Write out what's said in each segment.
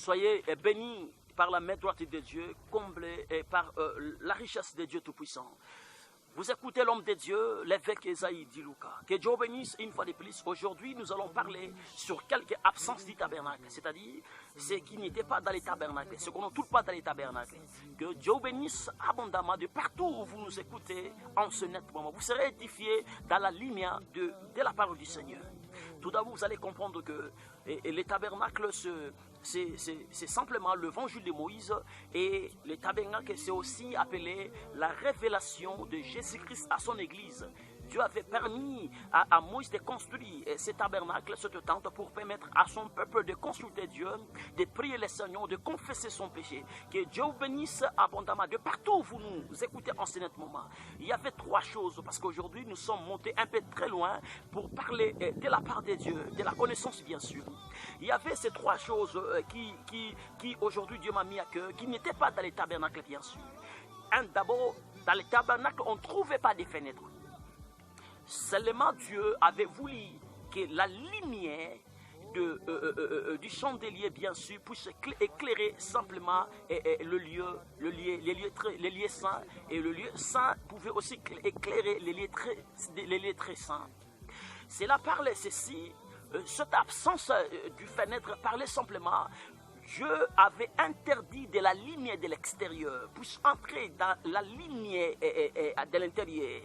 Soyez bénis par la main droite de Dieu, comblés par la richesse de Dieu Tout-Puissant. Vous écoutez l'homme de Dieu, l'évêque Esaïe Diluka. Que Dieu bénisse une fois de plus. Aujourd'hui, nous allons parler sur quelques absences du tabernacle, c'est-à-dire ce qui n'était pas dans les tabernacles, ce qu'on ne trouve pas dans les tabernacles. Que Dieu bénisse abondamment de partout où vous nous écoutez en ce net moment. Vous serez édifiés dans la lumière de la parole du Seigneur. Tout d'abord, vous allez comprendre que les tabernacles, c'est simplement l'évangile de Moïse, et le tabernacle, c'est aussi appelé la révélation de Jésus-Christ à son Église. Dieu avait permis à Moïse de construire ce tabernacle, cette tente, pour permettre à son peuple de consulter Dieu, de prier le Seigneur, de confesser son péché. Que Dieu vous bénisse abondamment. De partout où vous nous écoutez en ce moment, il y avait trois choses, parce qu'aujourd'hui nous sommes montés un peu très loin pour parler de la part de Dieu, de la connaissance bien sûr. Il y avait ces trois choses qui aujourd'hui Dieu m'a mis à cœur, qui n'étaient pas dans les tabernacles bien sûr. D'abord, dans les tabernacles, on ne trouvait pas de fenêtres. Seulement Dieu avait voulu que la lumière du chandelier, bien sûr, puisse éclairer simplement les lieux saints, et le lieu saint pouvait aussi éclairer les lieux très saints. Cela parlait ceci, cette absence du fenêtre parlait simplement. Dieu avait interdit de la lumière de l'extérieur puisse entrer dans la lumière de l'intérieur.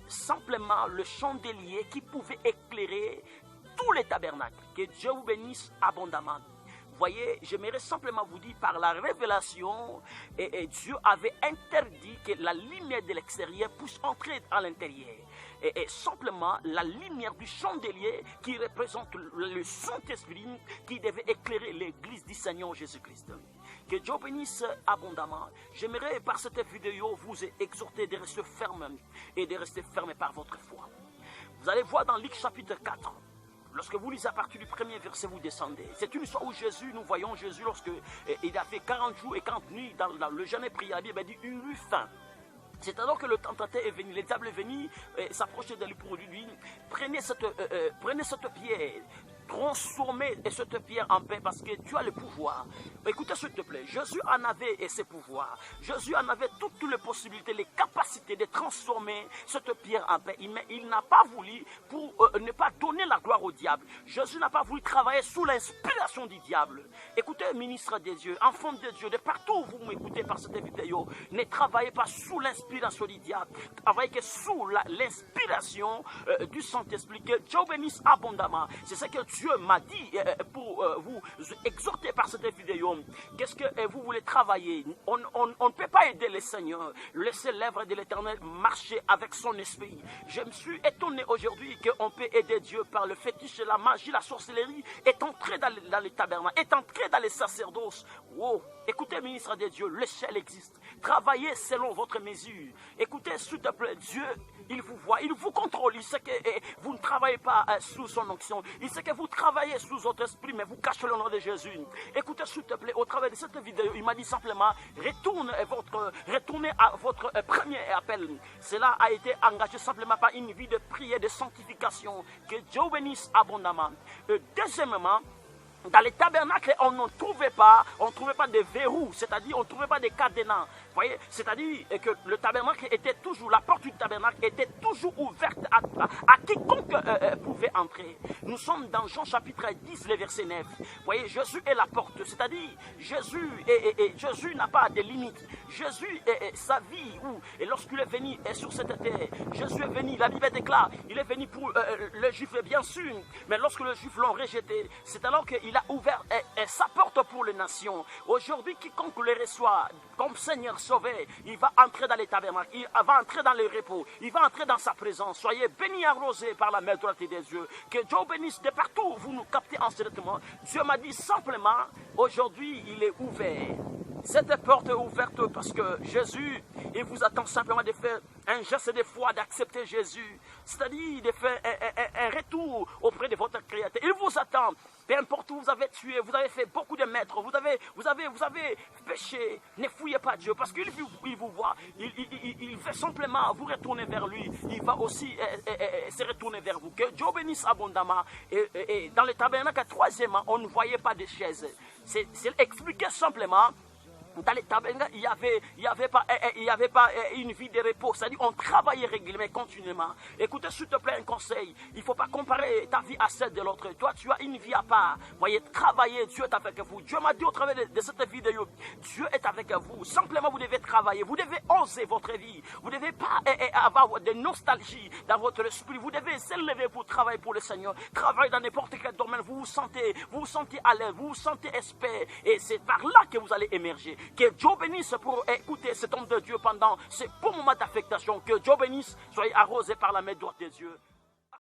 Simplement le chandelier qui pouvait éclairer tous les tabernacles. Que Dieu vous bénisse abondamment. Voyez, j'aimerais simplement vous dire, par la révélation, Dieu avait interdit que la lumière de l'extérieur puisse entrer à l'intérieur. Et simplement la lumière du chandelier qui représente le Saint-Esprit qui devait éclairer l'église du Seigneur Jésus-Christ. Que Dieu bénisse abondamment. J'aimerais par cette vidéo vous exhorter de rester ferme et de rester ferme par votre foi. Vous allez voir dans Luc chapitre 4, lorsque vous lisez à partir du premier verset, vous descendez. C'est une histoire où Jésus, nous voyons Jésus lorsque il a fait 40 jours et 40 nuits dans le jeûne et prière. La Bible dit il eut faim. C'est alors que le tentateur est venu, le diable est venu s'approcher de lui pour lui. Prenez cette pierre, transformez cette pierre en pain parce que tu as le pouvoir. Écoutez s'il te plaît, Jésus en avait ses pouvoirs. Jésus en avait toutes les possibilités, les capacités de transformer cette pierre en pain. Mais il n'a pas voulu pour ne pas donner la gloire au diable. Jésus n'a pas voulu travailler sous l'inspiration du diable. Écoutez, ministre des dieux, enfant de Dieu, de partout où vous m'écoutez par cette vidéo, ne travaillez pas sous l'inspiration du diable. Travaillez que sous l'inspiration du Saint-Esprit. Que Dieu bénisse abondamment. C'est ce que Dieu m'a dit pour vous exhorter par cette vidéo. Qu'est-ce que vous voulez travailler? On ne peut pas aider le Seigneur. Laissez l'œuvre de l'Éternel marcher avec son esprit. Je me suis étonné aujourd'hui qu'on peut aider Dieu par le fétiche, la magie, la sorcellerie, est entré dans les tabernacles, est entré dans les sacerdoces. Wow. Écoutez, ministre de Dieu, l'échelle existe. Travaillez selon votre mesure. Écoutez, s'il te plaît, Dieu, il vous voit, il vous contrôle. Il sait que vous ne travaillez pas sous son onction. Il sait que vous travaillez sous votre esprit, mais vous cachez le nom de Jésus. Écoutez, s'il te plaît, au travers de cette vidéo, il m'a dit simplement, retournez à votre premier appel. Cela a été engagé simplement par une vie de prière, de sanctification. Que Dieu bénisse abondamment. Deuxièmement, dans les tabernacles, on ne trouvait pas de verrous, c'est-à-dire on ne trouvait pas de cadenas. Voyez, c'est-à-dire que le tabernacle était toujours, la porte du tabernacle était toujours ouverte à quiconque pouvait entrer. Nous sommes dans Jean chapitre 10, le verset 9. Voyez, Jésus est la porte, c'est-à-dire Jésus n'a pas de limite. Jésus est sa vie, et lorsqu'il est venu sur cette terre, Jésus est venu, la Bible déclare, il est venu pour les Juifs bien sûr, mais lorsque les Juifs l'ont rejeté, c'est alors qu'il a ouvert sa porte pour les nations. Aujourd'hui, quiconque le reçoit comme Seigneur sauvé, il va entrer dans les tabernacles, il va entrer dans le repos, il va entrer dans sa présence. Soyez bénis et arrosés par la main droite des dieux. Que Dieu bénisse de partout où vous nous captez en ce moment. Dieu m'a dit simplement, aujourd'hui, il est ouvert. Cette porte est ouverte parce que Jésus, il vous attend simplement de faire un geste de foi, d'accepter Jésus. C'est-à-dire de faire un retour auprès de votre Créateur. Il vous attend. peu importe où vous avez tué, vous avez fait beaucoup de mètres, vous avez péché, ne fouillez pas Dieu, parce qu'il vous voit, il veut simplement vous retourner vers lui, il va aussi se retourner vers vous. Que Dieu bénisse abondamment. Et dans le tabernacle, troisièmement, on ne voyait pas de chaises. C'est expliqué simplement. Dans les tabernacles, il n'y avait pas une vie de repos. C'est-à-dire on travaillait régulièrement, continuellement. Écoutez, s'il te plaît, un conseil. Il ne faut pas comparer ta vie à celle de l'autre. Toi, tu as une vie à part. Voyez, travailler, Dieu est avec vous. Dieu m'a dit au travers de cette vidéo, Dieu est avec vous. Simplement, vous devez travailler. Vous devez oser votre vie. Vous ne devez pas avoir de nostalgie dans votre esprit. Vous devez s'élever pour travailler pour le Seigneur. Travailler dans n'importe quel domaine. Vous vous sentez à l'aise. Vous vous sentez espère. Et c'est par là que vous allez émerger. Que Dieu bénisse pour écouter cet homme de Dieu pendant ce bon moment d'affectation. Que Dieu bénisse, soyez arrosés par la main droite de Dieu.